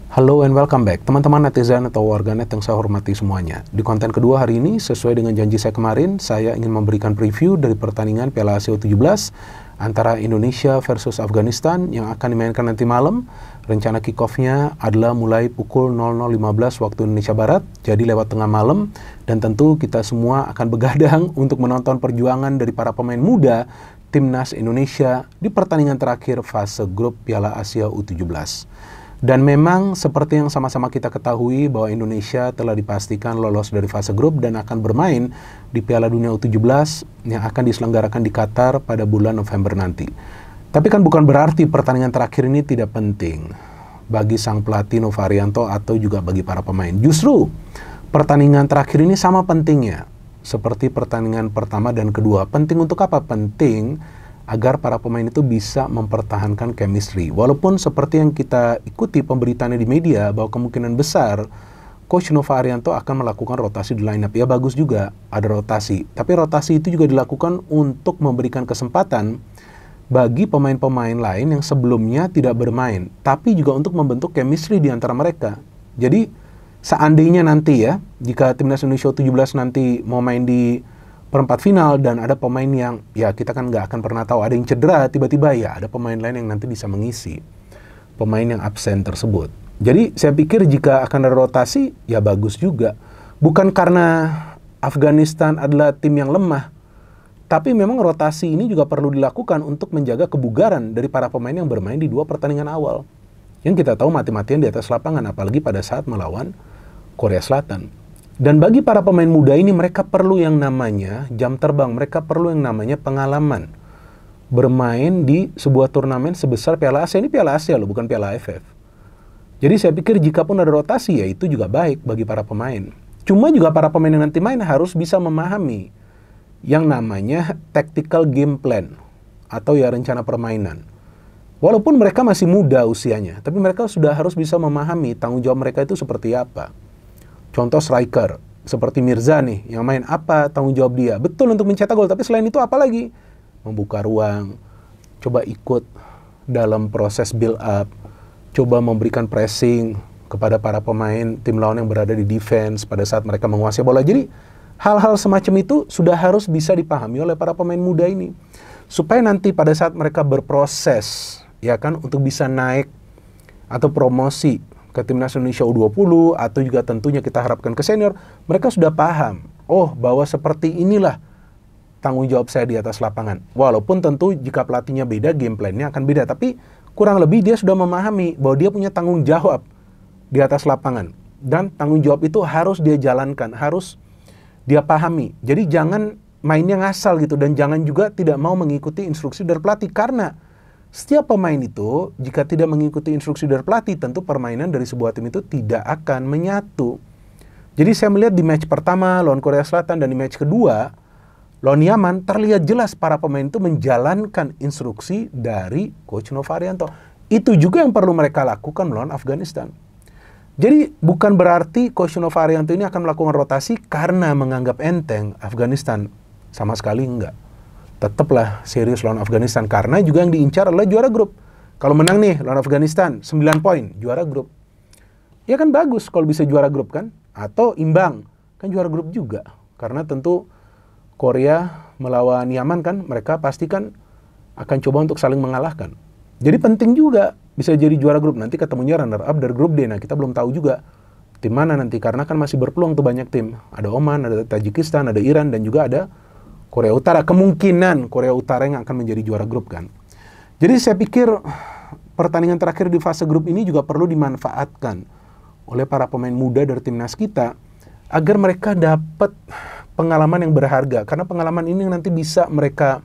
Halo and welcome back, teman-teman netizen atau warganet yang saya hormati semuanya. Di konten kedua hari ini, sesuai dengan janji saya kemarin, saya ingin memberikan preview dari pertandingan Piala Asia U17 antara Indonesia versus Afghanistan yang akan dimainkan nanti malam. Rencana kick-off-nya adalah mulai pukul 00.15 waktu Indonesia Barat, jadi lewat tengah malam. Dan tentu kita semua akan begadang untuk menonton perjuangan dari para pemain muda Timnas Indonesia di pertandingan terakhir fase grup Piala Asia U17. Dan memang seperti yang sama-sama kita ketahui bahwa Indonesia telah dipastikan lolos dari fase grup dan akan bermain di Piala Dunia U17 yang akan diselenggarakan di Qatar pada bulan November nanti. Tapi kan bukan berarti pertandingan terakhir ini tidak penting bagi sang pelatih Nova Arianto atau juga bagi para pemain. Justru pertandingan terakhir ini sama pentingnya seperti pertandingan pertama dan kedua. Penting untuk apa? Penting agar para pemain itu bisa mempertahankan chemistry. Walaupun seperti yang kita ikuti pemberitaannya di media bahwa kemungkinan besar Coach Nova Arianto akan melakukan rotasi di lineup. Ya bagus juga ada rotasi, tapi rotasi itu juga dilakukan untuk memberikan kesempatan bagi pemain-pemain lain yang sebelumnya tidak bermain, tapi juga untuk membentuk chemistry di antara mereka. Jadi seandainya nanti ya, jika Timnas Indonesia U17 nanti mau main di perempat final dan ada pemain yang ya kita kan nggak akan pernah tahu, ada yang cedera tiba-tiba, ya ada pemain lain yang nanti bisa mengisi pemain yang absen tersebut. Jadi saya pikir jika akan ada rotasi ya bagus juga, bukan karena Afghanistan adalah tim yang lemah, tapi memang rotasi ini juga perlu dilakukan untuk menjaga kebugaran dari para pemain yang bermain di dua pertandingan awal yang kita tahu mati-matian di atas lapangan, apalagi pada saat melawan Korea Selatan. Dan bagi para pemain muda ini, mereka perlu yang namanya jam terbang, mereka perlu yang namanya pengalaman bermain di sebuah turnamen sebesar Piala Asia. Ini Piala Asia loh, bukan Piala AFF. Jadi saya pikir jika pun ada rotasi ya itu juga baik bagi para pemain. Cuma juga para pemain yang nanti main harus bisa memahami yang namanya tactical game plan atau ya rencana permainan. Walaupun mereka masih muda usianya, tapi mereka sudah harus bisa memahami tanggung jawab mereka itu seperti apa. Contoh striker, seperti Mirza nih, yang main apa tanggung jawab dia? Betul untuk mencetak gol, tapi selain itu apa lagi? Membuka ruang, coba ikut dalam proses build up, coba memberikan pressing kepada para pemain tim lawan yang berada di defense pada saat mereka menguasai bola. Jadi hal-hal semacam itu sudah harus bisa dipahami oleh para pemain muda ini. Supaya nanti pada saat mereka berproses, ya kan, untuk bisa naik atau promosi ke Timnas Indonesia U20 atau juga tentunya kita harapkan ke senior, mereka sudah paham, oh bahwa seperti inilah tanggung jawab saya di atas lapangan. Walaupun tentu jika pelatihnya beda, game plan-nya akan beda, tapi kurang lebih dia sudah memahami bahwa dia punya tanggung jawab di atas lapangan. Dan tanggung jawab itu harus dia jalankan, harus dia pahami. Jadi jangan mainnya ngasal gitu, dan jangan juga tidak mau mengikuti instruksi dari pelatih, karena setiap pemain itu, jika tidak mengikuti instruksi dari pelatih, tentu permainan dari sebuah tim itu tidak akan menyatu. Jadi saya melihat di match pertama lawan Korea Selatan dan di match kedua lawan Yaman, terlihat jelas para pemain itu menjalankan instruksi dari Coach Nova Arianto. Itu juga yang perlu mereka lakukan melawan Afghanistan. Jadi bukan berarti Coach Nova Arianto ini akan melakukan rotasi karena menganggap enteng Afghanistan. Sama sekali enggak. Tetaplah serius lawan Afghanistan, karena juga yang diincar adalah juara grup. Kalau menang nih lawan Afghanistan 9 poin, juara grup. Ya kan bagus kalau bisa juara grup kan, atau imbang, kan juara grup juga. Karena tentu Korea melawan Yaman kan, mereka pastikan akan coba untuk saling mengalahkan. Jadi penting juga bisa jadi juara grup. Nanti ketemunya runner up dari grup D. Nah kita belum tahu juga tim mana nanti, karena kan masih berpeluang tuh banyak tim. Ada Oman, ada Tajikistan, ada Iran, dan juga ada Korea Utara. Kemungkinan Korea Utara yang akan menjadi juara grup kan. Jadi saya pikir pertandingan terakhir di fase grup ini juga perlu dimanfaatkan oleh para pemain muda dari timnas kita agar mereka dapat pengalaman yang berharga, karena pengalaman ini nanti bisa mereka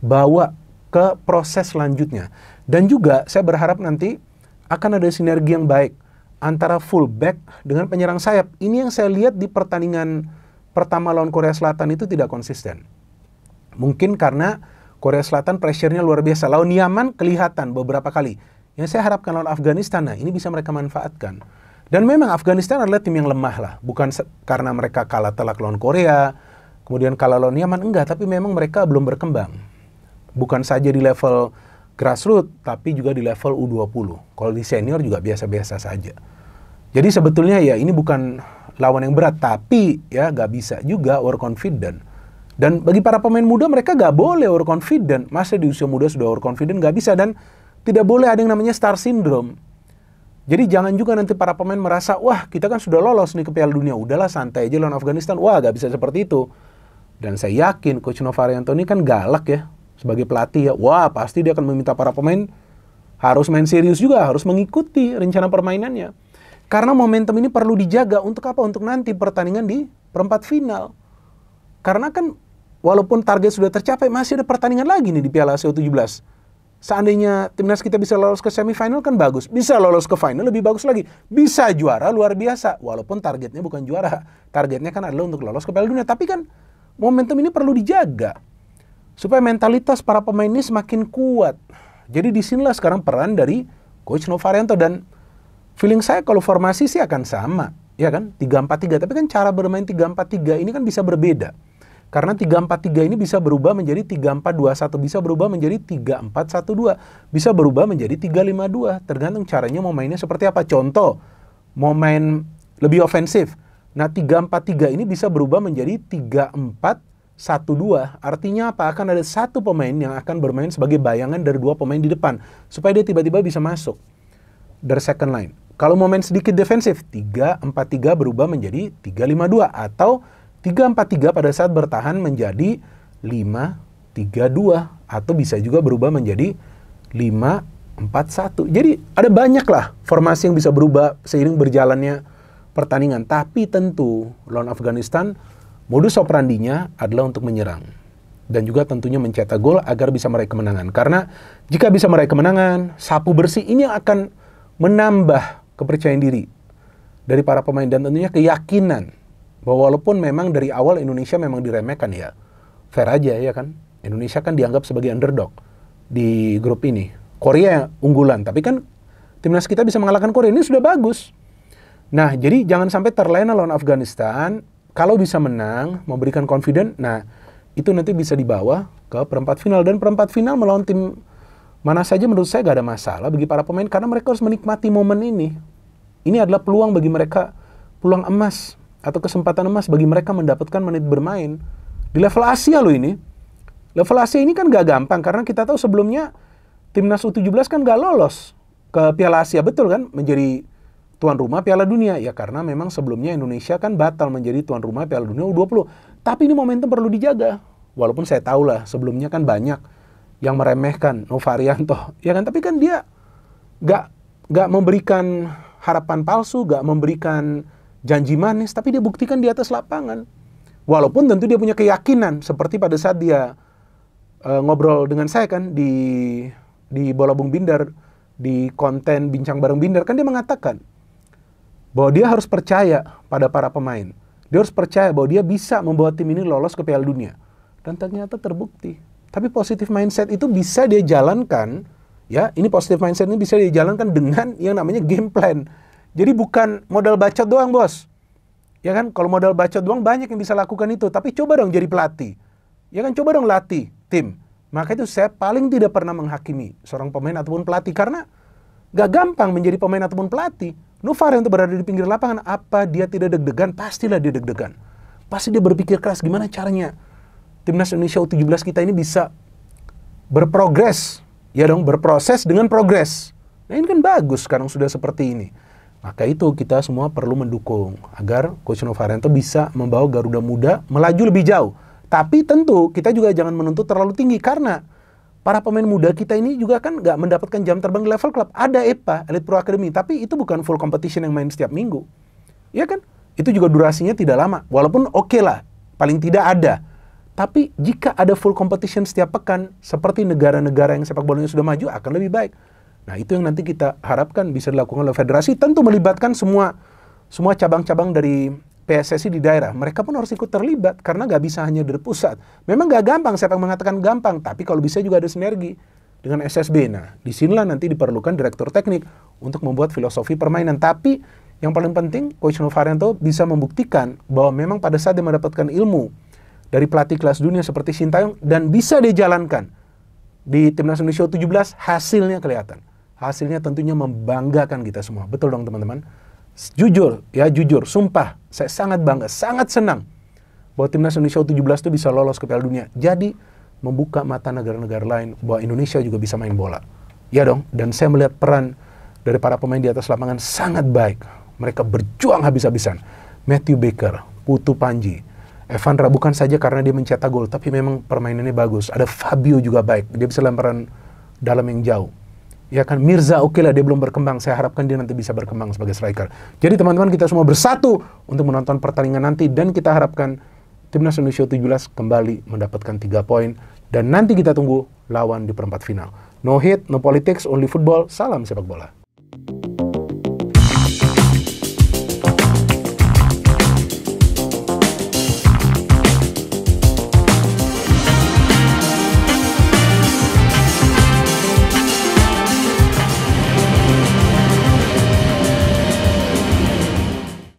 bawa ke proses selanjutnya. Dan juga saya berharap nanti akan ada sinergi yang baik antara fullback dengan penyerang sayap. Ini yang saya lihat di pertandingan pertama lawan Korea Selatan itu tidak konsisten. Mungkin karena Korea Selatan pressure-nya luar biasa. Lawan Yaman kelihatan beberapa kali. Yang saya harapkan lawan Afghanistan, nah ini bisa mereka manfaatkan. Dan memang Afghanistan adalah tim yang lemah lah. Bukan karena mereka kalah telak lawan Korea, kemudian kalah lawan Yaman, enggak. Tapi memang mereka belum berkembang. Bukan saja di level grassroots, tapi juga di level U20. Kalau di senior juga biasa-biasa saja. Jadi sebetulnya ya ini bukan lawan yang berat, tapi ya nggak bisa juga overconfident. Dan bagi para pemain muda, mereka nggak boleh overconfident. Masa di usia muda sudah overconfident? Nggak bisa. Dan tidak boleh ada yang namanya star syndrome. Jadi jangan juga nanti para pemain merasa, wah kita kan sudah lolos nih ke Piala Dunia, udahlah santai aja lawan Afghanistan. Wah nggak bisa seperti itu. Dan saya yakin Coach Novarianto ini kan galak ya, sebagai pelatih ya. Wah pasti dia akan meminta para pemain harus main serius juga, harus mengikuti rencana permainannya. Karena momentum ini perlu dijaga untuk apa? Untuk nanti pertandingan di perempat final. Karena kan walaupun target sudah tercapai, masih ada pertandingan lagi nih di Piala Asia U17. Seandainya timnas kita bisa lolos ke semifinal kan bagus. Bisa lolos ke final lebih bagus lagi. Bisa juara luar biasa. Walaupun targetnya bukan juara. Targetnya kan adalah untuk lolos ke Piala Dunia. Tapi kan momentum ini perlu dijaga. Supaya mentalitas para pemain ini semakin kuat. Jadi disinilah sekarang peran dari Coach Novarianto. Dan feeling saya kalau formasi sih akan sama. Ya kan? 3-4-3. Tapi kan cara bermain 3-4-3 ini kan bisa berbeda. Karena 3-4-3 ini bisa berubah menjadi 3-4-2-1, bisa berubah menjadi 3-4-1-2, bisa berubah menjadi 3-5-2, tergantung caranya mau mainnya seperti apa. Contoh, mau main lebih ofensif. Nah, 3-4-3 ini bisa berubah menjadi 3-4-1-2. Artinya apa? Akan ada satu pemain yang akan bermain sebagai bayangan dari dua pemain di depan, supaya dia tiba-tiba bisa masuk dari second line. Kalau mau main sedikit defensif, 3-4-3 berubah menjadi 3-5-2, atau 3-4-3 pada saat bertahan menjadi 5-3-2, atau bisa juga berubah menjadi 5-4-1. Jadi ada banyak lah formasi yang bisa berubah seiring berjalannya pertandingan. Tapi tentu lawan Afghanistan modus operandinya adalah untuk menyerang. Dan juga tentunya mencetak gol agar bisa meraih kemenangan. Karena jika bisa meraih kemenangan, sapu bersih ini akan menambah kepercayaan diri dari para pemain. Dan tentunya keyakinan bahwa walaupun memang dari awal Indonesia memang diremehkan ya, fair aja ya kan. Indonesia kan dianggap sebagai underdog di grup ini. Korea unggulan, tapi kan timnas kita bisa mengalahkan Korea, ini sudah bagus. Nah, jadi jangan sampai terlena lawan Afghanistan. Kalau bisa menang, memberikan confident, nah itu nanti bisa dibawa ke perempat final. Dan perempat final melawan tim mana saja menurut saya gak ada masalah bagi para pemain, karena mereka harus menikmati momen ini. Ini adalah peluang bagi mereka, peluang emas atau kesempatan emas bagi mereka mendapatkan menit bermain. Di level Asia loh ini. Level Asia ini kan gak gampang, karena kita tahu sebelumnya timnas U17 kan gak lolos ke Piala Asia, betul kan? Menjadi tuan rumah Piala Dunia. Ya karena memang sebelumnya Indonesia kan batal menjadi tuan rumah Piala Dunia U20. Tapi ini momentum perlu dijaga. Walaupun saya tahu lah sebelumnya kan banyak yang meremehkan Novarianto. Ya kan? Tapi kan dia gak memberikan harapan palsu, gak memberikan janji manis, tapi dia buktikan di atas lapangan. Walaupun tentu dia punya keyakinan, seperti pada saat dia ngobrol dengan saya kan di Bola Bung Binder, di konten Bincang Bareng Binder, kan dia mengatakan bahwa dia harus percaya pada para pemain. Dia harus percaya bahwa dia bisa membawa tim ini lolos ke Piala Dunia. Dan ternyata terbukti. Tapi positive mindset itu bisa dia jalankan, ya, ini positive mindset ini bisa dia jalankan dengan yang namanya game plan. Jadi bukan modal bacot doang, bos. Ya kan, kalau modal bacot doang banyak yang bisa lakukan itu. Tapi coba dong jadi pelatih. Ya kan, coba dong latih tim. Maka itu saya paling tidak pernah menghakimi seorang pemain ataupun pelatih. Karena gak gampang menjadi pemain ataupun pelatih. Novarianto berada di pinggir lapangan, apa dia tidak deg-degan? Pastilah dia deg-degan. Pasti dia berpikir keras gimana caranya timnas Indonesia U17 kita ini bisa berprogres. Ya dong, berproses dengan progres. Nah ini kan bagus sekarang sudah seperti ini. Maka itu kita semua perlu mendukung agar Coach Novarianto bisa membawa Garuda Muda melaju lebih jauh. Tapi tentu kita juga jangan menuntut terlalu tinggi, karena para pemain muda kita ini juga kan nggak mendapatkan jam terbang di level klub. Ada EPA, Elite Pro Academy, tapi itu bukan full competition yang main setiap minggu. Ya kan? Itu juga durasinya tidak lama. Walaupun oke lah, paling tidak ada. Tapi jika ada full competition setiap pekan, seperti negara-negara yang sepak bolanya sudah maju, akan lebih baik. Nah itu yang nanti kita harapkan bisa dilakukan oleh federasi, tentu melibatkan semua cabang-cabang dari PSSI di daerah. Mereka pun harus ikut terlibat, karena gak bisa hanya dari pusat. Memang gak gampang, siapa yang mengatakan gampang, tapi kalau bisa juga ada sinergi dengan SSB. Nah disinilah nanti diperlukan direktur teknik untuk membuat filosofi permainan. Tapi yang paling penting, Coach Novarianto bisa membuktikan bahwa memang pada saat dia mendapatkan ilmu dari pelatih kelas dunia seperti Sintayong, dan bisa dia jalankan di timnas Indonesia U17, hasilnya kelihatan. Hasilnya tentunya membanggakan kita semua. Betul dong teman-teman? Jujur, ya jujur, sumpah, saya sangat bangga, sangat senang bahwa timnas Indonesia U17 itu bisa lolos ke Piala Dunia. Jadi membuka mata negara-negara lain bahwa Indonesia juga bisa main bola. Ya dong, dan saya melihat peran dari para pemain di atas lapangan sangat baik. Mereka berjuang habis-habisan. Matthew Baker, Putu Panji, Evandra bukan saja karena dia mencetak gol, tapi memang permainannya bagus. Ada Fabio juga baik, dia bisa lemparan dalam yang jauh. Ya kan, Mirza oke lah dia belum berkembang, saya harapkan dia nanti bisa berkembang sebagai striker. Jadi teman-teman, kita semua bersatu untuk menonton pertandingan nanti, dan kita harapkan timnas Indonesia U17 kembali mendapatkan 3 poin, dan nanti kita tunggu lawan di perempat final. No hate, no politics, only football, salam sepak bola.